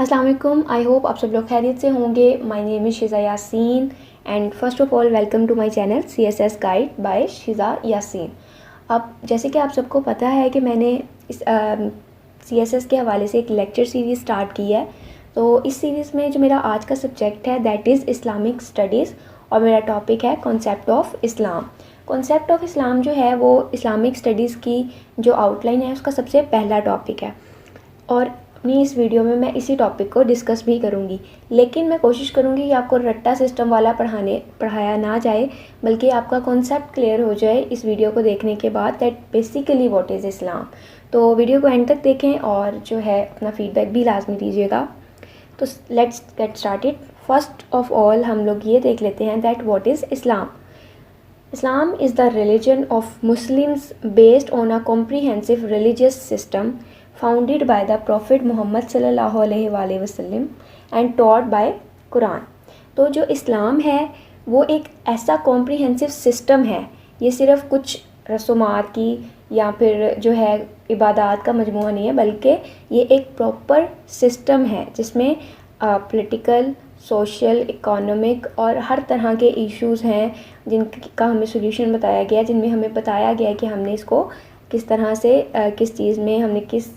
अस्सलाम वालेकुम। I hope आप सब लोग खैरियत से होंगे। My name is Shiza Yasin and first of all welcome to my channel CSS guide by Shiza Yasin. अब जैसे कि आप सबको पता है कि मैंने इस CSS के हवाले से एक लेक्चर सीरीज़ स्टार्ट की है। तो इस सीरीज़ में जो मेरा आज का सब्जेक्ट है दैट इज़ इस्लामिक स्टडीज़ और मेरा टॉपिक है concept of Islam. Concept of इस्लाम जो है वो इस्लामिक स्टडीज़ की जो आउटलाइन है उसका सबसे पहला टॉपिक है और अपनी इस वीडियो में मैं इसी टॉपिक को डिस्कस भी करूँगी। लेकिन मैं कोशिश करूँगी कि आपको रट्टा सिस्टम वाला पढ़ाया ना जाए, बल्कि आपका कॉन्सेप्ट क्लियर हो जाए इस वीडियो को देखने के बाद दैट बेसिकली व्हाट इज़ इस्लाम। तो वीडियो को एंड तक देखें और जो है अपना फीडबैक भी लाजमी दीजिएगा। तो let's get started. First of all हम लोग ये देख लेते हैं that what is Islam. Islam is the religion of Muslims based on a comprehensive religious system founded by the Prophet Muhammad sallallahu alaihi wasallam and taught by Quran। तो जो इस्लाम है वो एक ऐसा कॉम्प्रिहेंसिव सिस्टम है, ये सिर्फ कुछ रसूमात की या फिर जो है इबादात का मजमूआ नहीं है, बल्कि ये एक प्रॉपर सिस्टम है जिसमें पॉलिटिकल, सोशल, इकोनॉमिक और हर तरह के इश्यूज़ हैं जिनका हमें सोल्यूशन बताया गया, जिनमें हमें बताया गया कि हमने इसको किस तरह से किस चीज़ में हमने किस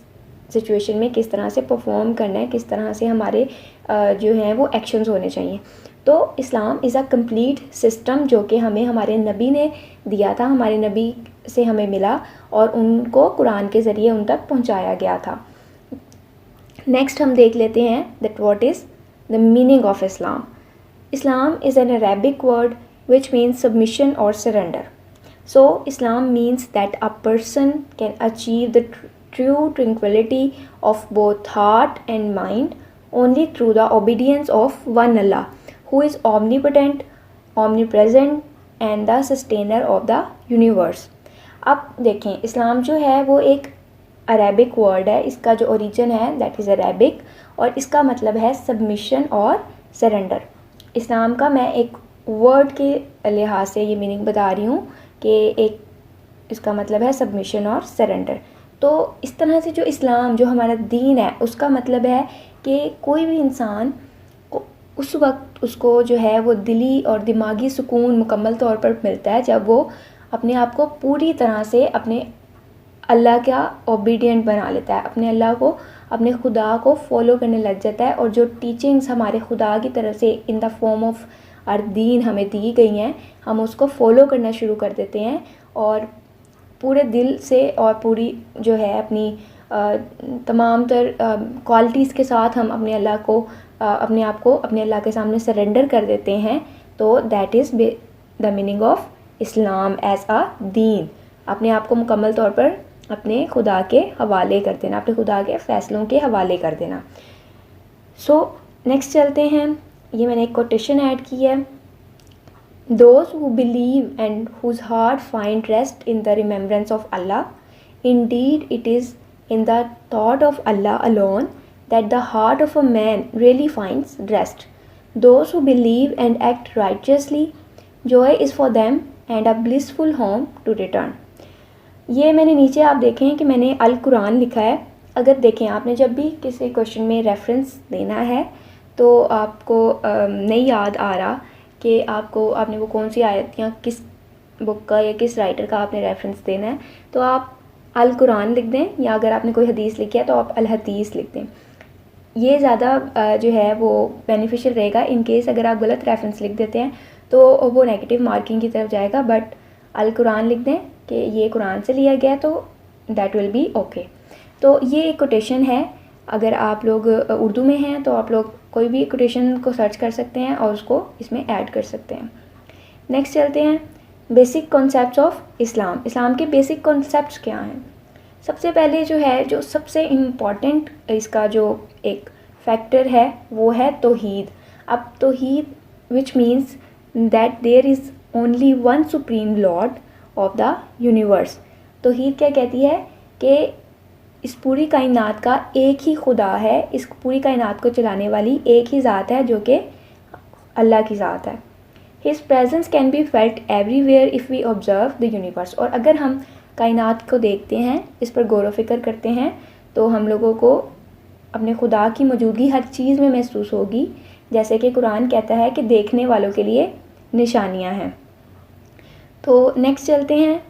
सिचुएशन में किस तरह से परफॉर्म करना है, किस तरह से हमारे जो हैं वो एक्शंस होने चाहिए। तो इस्लाम इज़ अ कंप्लीट सिस्टम जो कि हमें हमारे नबी ने दिया था, हमारे नबी से हमें मिला और उनको कुरान के ज़रिए उन तक पहुँचाया गया था। नेक्स्ट हम देख लेते हैं that what is the meaning of Islam. Islam is an Arabic word which means submission or surrender. So Islam means that a person can achieve the true tranquility of both heart and mind only through the obedience of one Allah who is omnipotent, omnipresent and the sustainer of the universe. अब देखें, इस्लाम जो है वो एक Arabic word है, इसका जो origin है दैट इज़ अरेबिक और इसका मतलब है सबमिशन और सरेंडर। इस्लाम का मैं एक वर्ड के लिहाज से ये मीनिंग बता रही हूँ कि एक इसका मतलब है सबमिशन और सरेंडर। तो इस तरह से जो इस्लाम जो हमारा दीन है उसका मतलब है कि कोई भी इंसान को उस वक्त उसको जो है वो दिली और दिमागी सुकून मुकम्मल तौर पर मिलता है जब वो अपने आप को पूरी तरह से अपने अल्लाह का ओबीडियंट बना लेता है, अपने अल्लाह को, अपने खुदा को फॉलो करने लग जाता है और जो टीचिंग्स हमारे खुदा की तरफ से in the form of our दीन हमें दी गई हैं हम उसको फॉलो करना शुरू कर देते हैं और पूरे दिल से और पूरी जो है अपनी तमाम तर क्वालिटीज़ के साथ हम अपने अल्लाह को अपने आप को अपने अल्लाह के सामने सरेंडर कर देते हैं। तो that is the meaning of Islam as a दीन, अपने आप को मुकम्मल तौर पर अपने खुदा के हवाले कर देना, अपने खुदा के फ़ैसलों के हवाले कर देना। सो नेक्स्ट चलते हैं, ये मैंने एक कोटेशन ऐड की है। Those who believe and whose heart find rest in the remembrance of Allah indeed it is in the thought of Allah alone that the heart of a man really finds rest. Those who believe and act righteously joy is for them and a blissful home to return. ये मैंने नीचे आप देखें कि मैंने अल कुरान लिखा है। अगर देखें आपने जब भी किसी क्वेश्चन में रेफरेंस देना है तो आपको नहीं याद आ रहा कि आपने वो कौन सी आयत या किस बुक का या किस राइटर का आपने रेफरेंस देना है, तो आप अल कुरान लिख दें या अगर आपने कोई हदीस लिखी है तो आप अल हदीस लिख दें। ये ज़्यादा जो है वो बेनिफिशियल रहेगा। इन केस अगर आप गलत रेफरेंस लिख देते हैं तो वो नेगेटिव मार्किंग की तरफ जाएगा, बट अल कुरान लिख दें कि ये कुरान से लिया गया तो दैट विल बी ओके। तो ये एक कोटेशन है, अगर आप लोग उर्दू में हैं तो आप लोग कोई भी कोटेशन को सर्च कर सकते हैं और उसको इसमें ऐड कर सकते हैं। नेक्स्ट चलते हैं, बेसिक कॉन्सेप्ट्स ऑफ इस्लाम। इस्लाम के बेसिक कॉन्सेप्ट्स क्या हैं? सबसे पहले जो है जो सबसे इम्पॉर्टेंट इसका जो एक फैक्टर है वो है तौहीद। अब तौहीद which means that there is only one supreme lord of the universe. तौहीद क्या कहती है कि इस पूरी कायनात का एक ही खुदा है, इस पूरी कायनात को चलाने वाली एक ही ज़ात है जो कि अल्लाह की ज़ात है। His presence can be felt everywhere if we observe the universe. और अगर हम कायनात को देखते हैं, इस पर गौर व फिक्र करते हैं, तो हम लोगों को अपने खुदा की मौजूदगी हर चीज़ में महसूस होगी, जैसे कि कुरान कहता है कि देखने वालों के लिए निशानियां हैं। तो नेक्स्ट चलते हैं।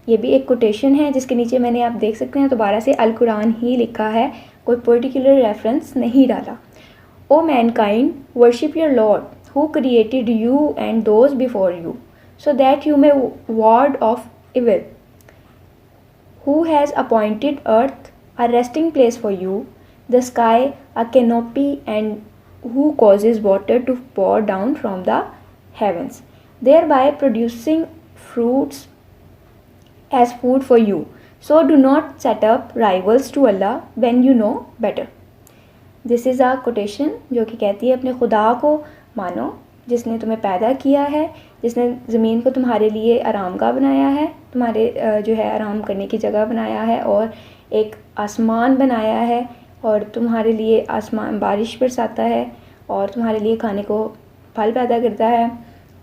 ये भी एक कोटेशन है जिसके नीचे मैंने, आप देख सकते हैं, दोबारा से अल कुरान ही लिखा है, कोई पर्टिकुलर रेफरेंस नहीं डाला। O mankind, worship your lord who created you and those before you so that you may ward off evil, who has appointed earth a resting place for you, the sky a canopy, and who causes water to pour down from the heavens, thereby producing fruits as food for you. So do not set up rivals to Allah when you know better. This is a quotation जो कि कहती है अपने खुदा को मानो जिसने तुम्हें पैदा किया है, जिसने ज़मीन को तुम्हारे लिए आरामगाह बनाया है, तुम्हारे जो है आराम करने की जगह बनाया है, और एक आसमान बनाया है और तुम्हारे लिए आसमान बारिश बरसाता है और तुम्हारे लिए खाने को फल पैदा करता है,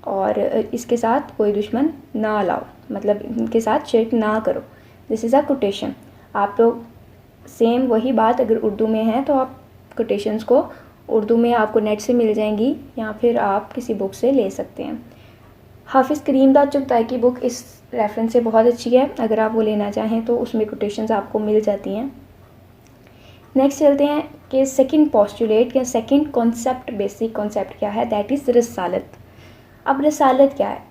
और इसके साथ कोई दुश्मन ना लाओ, मतलब इनके साथ शिर्क ना करो। This is a quotation. आप लोग सेम वही बात अगर उर्दू में है तो आप कोटेशंस को उर्दू में आपको नेट से मिल जाएंगी या फिर आप किसी बुक से ले सकते हैं। हाफिज़ करीमदाद चुगताई की बुक इस रेफरेंस से बहुत अच्छी है, अगर आप वो लेना चाहें तो उसमें कोटेशंस आपको मिल जाती हैं। नेक्स्ट चलते हैं कि सेकंड पोस्टुलेट या सेकंड कॉन्सेप्ट, बेसिक कॉन्सेप्ट क्या है, दैट इज़ रिसालत। अब रिसालत क्या है?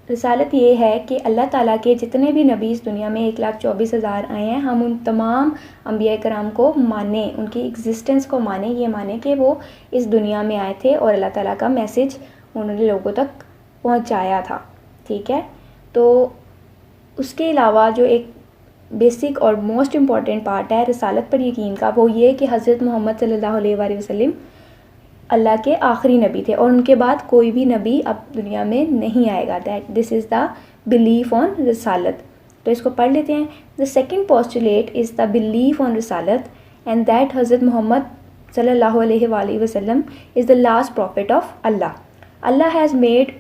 रिसालत ये है कि अल्लाह ताला के जितने भी नबी इस दुनिया में 1,24,000 आए हैं, हम उन तमाम अम्बिया कराम को माने, उनकी एग्जिस्टेंस को माने, ये माने कि वो इस दुनिया में आए थे और अल्लाह ताला का मैसेज उन्होंने लोगों तक पहुंचाया था। ठीक है, तो उसके अलावा जो एक बेसिक और मोस्ट इम्पॉर्टेंट पार्ट है रिसालत पर यकीन का, वो ये कि हज़रत मोहम्मद सल्लल्लाहु अलैहि वसल्लम अल्लाह के आखिरी नबी थे और उनके बाद कोई भी नबी अब दुनिया में नहीं आएगा। That this is the belief on रिसालत। तो इसको पढ़ लेते हैं। The second postulate is the belief on रिसालत एंड दैट हज़रत मोहम्मद सल्लल्लाहु अलैहि वसल्लम is the last profit of Allah. Allah has made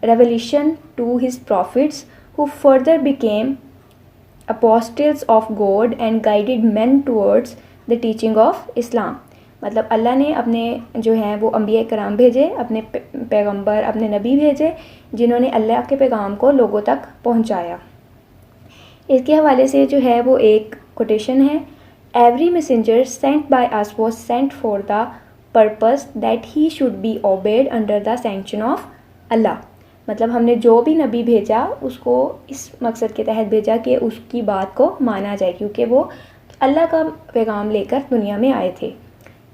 revelation to his prophets who further became apostles of God and guided men towards the teaching of Islam। मतलब अल्लाह ने अपने जो हैं वो अम्बिया कराम भेजे, अपने पैगंबर, अपने नबी भेजे जिन्होंने अल्लाह के पैगाम को लोगों तक पहुंचाया। इसके हवाले से जो है वो एक कोटेशन है, every messenger sent by us was sent for the purpose that he should be obeyed under the sanction of Allah. मतलब हमने जो भी नबी भेजा उसको इस मकसद के तहत भेजा कि उसकी बात को माना जाए, क्योंकि वो अल्लाह का पैगाम लेकर दुनिया में आए थे।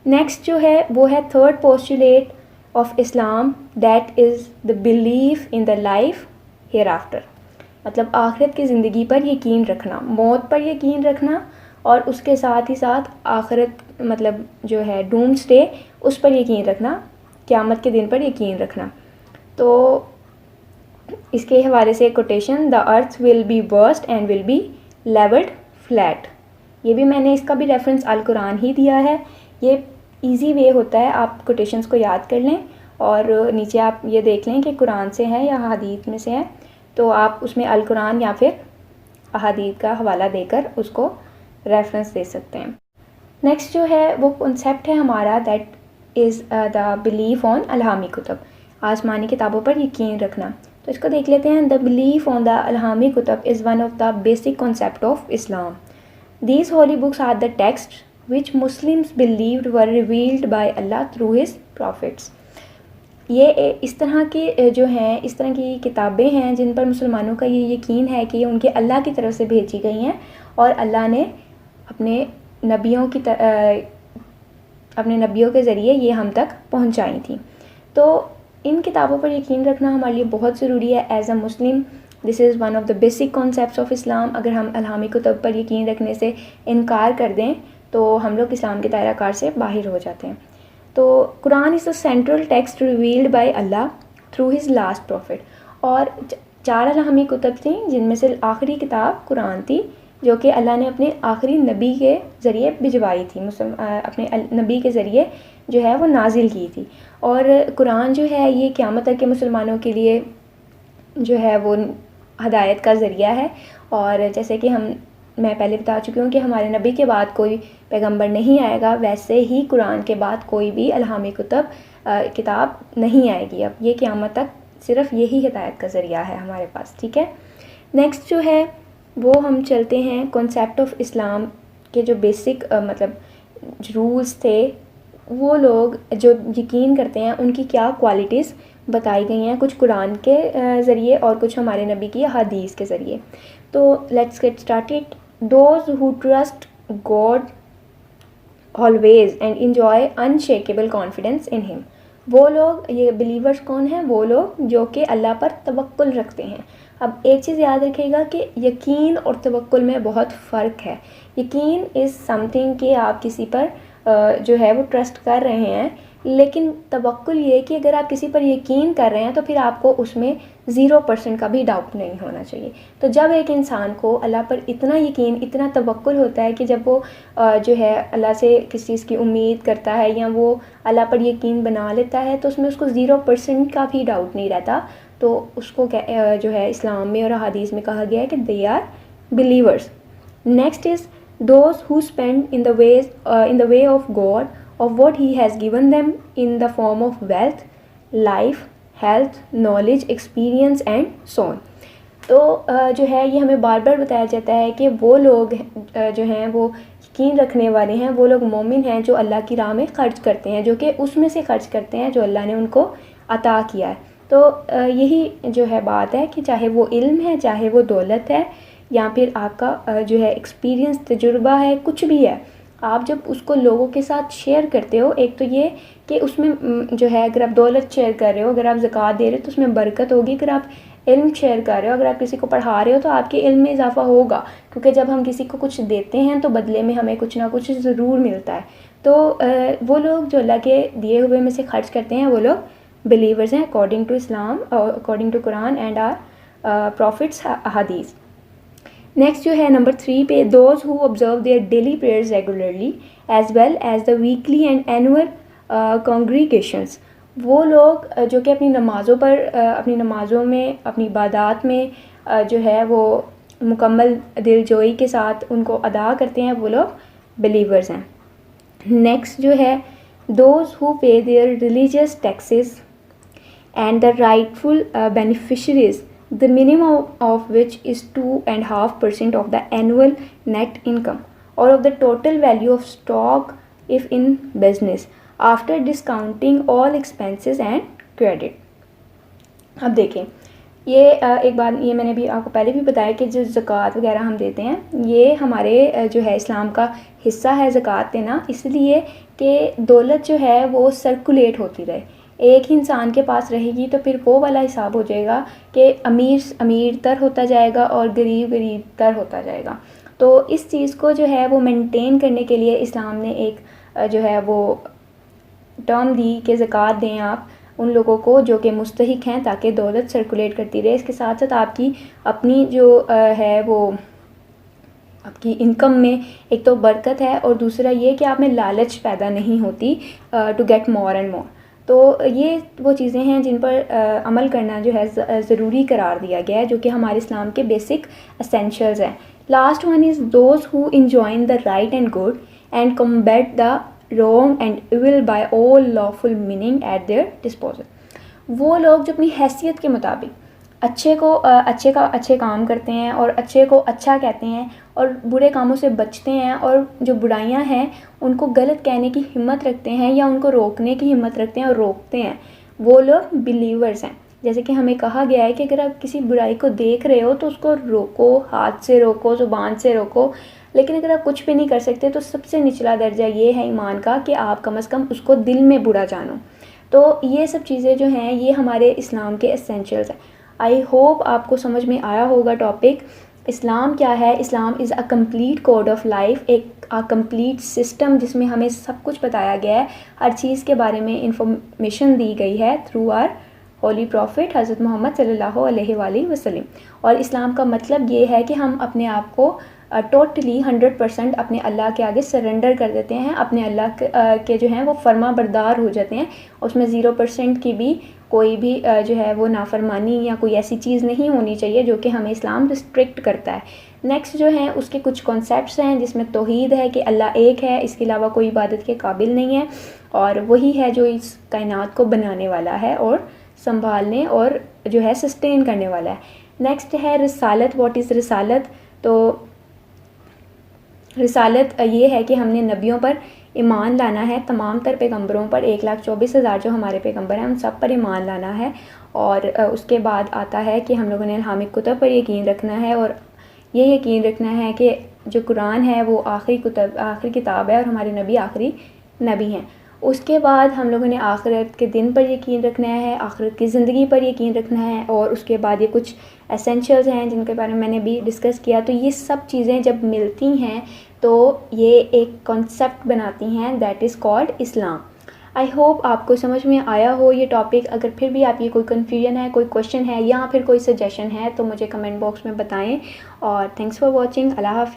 नेक्स्ट जो है वो है third postulate of Islam, that is the belief in the life hair after. मतलब आखिरत की ज़िंदगी पर यकीन रखना, मौत पर यकीन रखना, और उसके साथ ही साथ आखिरत मतलब जो है डूम्सडे उस पर यकीन रखना, क़यामत के दिन पर यकीन रखना। तो इसके हवाले से quotation, the earth will be burst and will be levelled flat. ये भी मैंने इसका भी रेफरेंस अल कुरान ही दिया है। ये इजी वे होता है, आप कोटेशंस को याद कर लें और नीचे आप ये देख लें कि कुरान से है या हदीस में से है, तो आप उसमें अल कुरान या फिर अहादीस का हवाला देकर उसको रेफरेंस दे सकते हैं। नेक्स्ट जो है वो कॉन्सेप्ट है हमारा, that is the belief on अलहामी कुतुब, आसमानी किताबों पर यकीन रखना। तो इसको देख लेते हैं। द बिलीफ ऑन द अलहामी कुतुब is one of the basic concept of Islam. These holy books are the text which Muslims believed were revealed by Allah through his prophets. ये इस तरह के जो हैं, इस तरह की किताबें हैं जिन पर मुसलमानों का ये यकीन है कि ये उनके अल्लाह की तरफ से भेजी गई हैं और अल्लाह ने अपने नबियों के ज़रिए ये हम तक पहुंचाई थी। तो इन किताबों पर यकीन रखना हमारे लिए बहुत ज़रूरी है as a Muslim. This is one of the basic concepts of Islam. अगर हम अलहामी कुतुब पर यकीन रखने से इनकार कर दें तो हम लोग इस्लाम के दायरा कार से बाहर हो जाते हैं। तो Quran is the central text revealed by Allah through his last profit. और 4 अलहामी कुतुब थी जिनमें से आखिरी किताब कुरान थी जो कि अल्लाह ने अपने आखिरी नबी के ज़रिए भिजवाई थी, अपने नबी के ज़रिए जो है वो नाजिल की थी। और कुरान जो है ये क़यामत तक के मुसलमानों के लिए जो है वो हदायत का ज़रिया है। और जैसे कि हम मैं पहले बता चुकी हूँ कि हमारे नबी के बाद कोई पैगंबर नहीं आएगा, वैसे ही कुरान के बाद कोई भी इल्हामी किताब नहीं आएगी। अब ये क़यामत तक सिर्फ यही हिदायत का ज़रिया है हमारे पास, ठीक है। नेक्स्ट जो है वो हम चलते हैं कॉन्सेप्ट ऑफ इस्लाम के जो बेसिक मतलब रूल्स थे, वो लोग जो यकीन करते हैं उनकी क्या क्वालिटीज़ बताई गई हैं, कुछ कुरान के ज़रिए और कुछ हमारे नबी की हदीस के ज़रिए। तो let's get started. Those who trust God always and enjoy unshakeable confidence in him. वो लोग, ये बिलीवर्स कौन हैं? वो लोग जो कि अल्लाह पर तवक्कुल रखते हैं। अब एक चीज़ याद रखिएगा कि यकीन और तवक्कुल में बहुत फ़र्क है। यकीन इज़ समथिंग कि आप किसी पर जो है वो ट्रस्ट कर रहे हैं, लेकिन तवक्कुल ये कि अगर आप किसी पर यकीन कर रहे हैं तो फिर आपको उसमें 0% का भी डाउट नहीं होना चाहिए। तो जब एक इंसान को अल्लाह पर इतना यकीन, इतना तवक्कुल होता है कि जब वो जो है अल्लाह से किसी चीज़ की उम्मीद करता है या वो अल्लाह पर यकीन बना लेता है, तो उसमें उसको 0% का भी डाउट नहीं रहता। तो उसको जो है इस्लाम में और हदीस में कहा गया है कि they are believers. Next is those who spend in the way of God of what he has given them in the form of wealth, life, health, knowledge, experience and so on। तो जो है ये हमें बार बार बताया जाता है कि वो लोग जो हैं वो यकीन रखने वाले हैं, वो लोग मोमिन हैं जो अल्लाह की राह में ख़र्च करते हैं, जो कि उसमें से ख़र्च करते हैं जो अल्लाह ने उनको अता किया है। तो यही जो है बात है कि चाहे वो इल्म है, चाहे वो दौलत है, या फिर आपका जो है एक्सपीरियंस, तजुर्बा है, कुछ भी है, आप जब उसको लोगों के साथ शेयर करते हो, एक तो ये कि उसमें जो है अगर आप दौलत शेयर कर रहे हो, अगर आप ज़कात दे रहे हो तो उसमें बरकत होगी। अगर आप इल्म शेयर कर रहे हो, अगर आप किसी को पढ़ा रहे हो तो आपके इल्म में इजाफा होगा, क्योंकि जब हम किसी को कुछ देते हैं तो बदले में हमें कुछ ना कुछ ज़रूर मिलता है। तो वो लोग जो अल्लाह के दिए हुए में से खर्च करते हैं वो लोग बिलीवर्स हैं according to Islam, according to Quran and our prophets हदीस। नेक्स्ट जो है नंबर 3 पे, those who observe their daily prayers regularly as well as the weekly and annual congregations. वो लोग जो कि अपनी नमाज़ों में, अपनी इबादत में जो है वो मुकम्मल दिलजोई के साथ उनको अदा करते हैं, वो लोग बिलीवर्स हैं। नेक्स्ट जो है दोज हु पे there religious taxes and the rightful beneficiaries, the minimum of which is 2.5% of the annual net income or of the total value of stock if in business after discounting all expenses and credit। अब देखें, ये एक बात ये मैंने भी आपको पहले भी बताया कि जो ज़कात वगैरह हम देते हैं, ये हमारे जो है इस्लाम का हिस्सा है ज़कात देना, इसलिए कि दौलत जो है वो सर्कुलेट होती रहे। एक ही इंसान के पास रहेगी तो फिर वो वाला हिसाब हो जाएगा कि अमीर अमीर तर होता जाएगा और गरीब गरीब तर होता जाएगा। तो इस चीज़ को जो है वो मेंटेन करने के लिए इस्लाम ने एक जो है वो टर्म दी कि ज़कात दें आप उन लोगों को जो कि मुस्तहिक हैं, ताकि दौलत सर्कुलेट करती रहे। इसके साथ साथ आपकी अपनी जो है वो आपकी इनकम में एक तो बरकत है, और दूसरा ये कि आप में लालच पैदा नहीं होती to get more and more. तो ये वो चीज़ें हैं जिन पर अमल करना जो है ज़रूरी करार दिया गया है, जो कि हमारे इस्लाम के बेसिक एसेंशियल्स हैं। Last one is those who enjoin the right and good and combat the wrong and evil by all lawful meaning at their disposal. वो लोग जो अपनी हैसियत के मुताबिक अच्छे काम करते हैं और अच्छे को अच्छा कहते हैं और बुरे कामों से बचते हैं, और जो बुराइयां हैं उनको गलत कहने की हिम्मत रखते हैं या उनको रोकने की हिम्मत रखते हैं और रोकते हैं, वो लोग बिलीवर्स हैं। जैसे कि हमें कहा गया है कि अगर आप किसी बुराई को देख रहे हो तो उसको रोको, हाथ से रोको, ज़ुबान से रोको, लेकिन अगर आप कुछ भी नहीं कर सकते तो सबसे निचला दर्जा ये है ईमान का कि आप कम से कम उसको दिल में बुरा जानो। तो ये सब चीज़ें जो हैं ये हमारे इस्लाम के एसेंशियल्स हैं। आई होप आपको समझ में आया होगा टॉपिक। इस्लाम क्या है? Islam is a complete code of life, एक कंप्लीट सिस्टम जिसमें हमें सब कुछ बताया गया है, हर चीज़ के बारे में इंफॉर्मेशन दी गई है थ्रू आर होली प्रॉफिट हज़रत मोहम्मद सल्लल्लाहु अलैहि वसल्लम। और इस्लाम का मतलब ये है कि हम अपने आप को टोटली 100% अपने अल्लाह के आगे सरेंडर कर देते हैं, अपने अल्लाह के जो हैं वो फर्मा बरदार हो जाते हैं, उसमें 0% की भी कोई भी जो है वो नाफरमानी या कोई ऐसी चीज़ नहीं होनी चाहिए जो कि हमें इस्लाम रिस्ट्रिक्ट करता है। नेक्स्ट जो है उसके कुछ कॉन्सेप्ट्स हैं जिसमें तौहीद है कि अल्लाह एक है, इसके अलावा कोई इबादत के काबिल नहीं है और वही है जो इस कायनात को बनाने वाला है और संभालने और जो है सस्टेन करने वाला है। नेक्स्ट है रिसालत। व्हाट इज़ रिसालत? तो रिसालत ये है कि हमने नबियों पर ईमान लाना है, तमाम तर पैगम्बरों पर, 1,24,000 जो हमारे पैगम्बर हैं उन सब पर ईमान लाना है। और उसके बाद आता है कि हम लोगों ने इल्हामिक कुतब पर यकीन रखना है और ये यकीन रखना है कि जो कुरान है वो आखिरी किताब है और हमारे नबी आखिरी नबी हैं। उसके बाद हम लोगों ने आखिरत के दिन पर यकीन रखना है, आखिरत की ज़िंदगी पर यकीन रखना है और उसके बाद ये कुछ एसेंशियल्स हैं जिनके बारे में मैंने भी डिस्कस किया। तो ये सब चीज़ें जब मिलती हैं तो ये एक कॉन्सेप्ट बनाती हैं that is called Islam. I hope आपको समझ में आया हो ये टॉपिक। अगर फिर भी आपकी कोई कन्फ्यूजन है, कोई क्वेश्चन है या फिर कोई सजेशन है तो मुझे कमेंट बॉक्स में बताएं। और थैंक्स फॉर वॉचिंग। अल्लाह हाफ़िज़।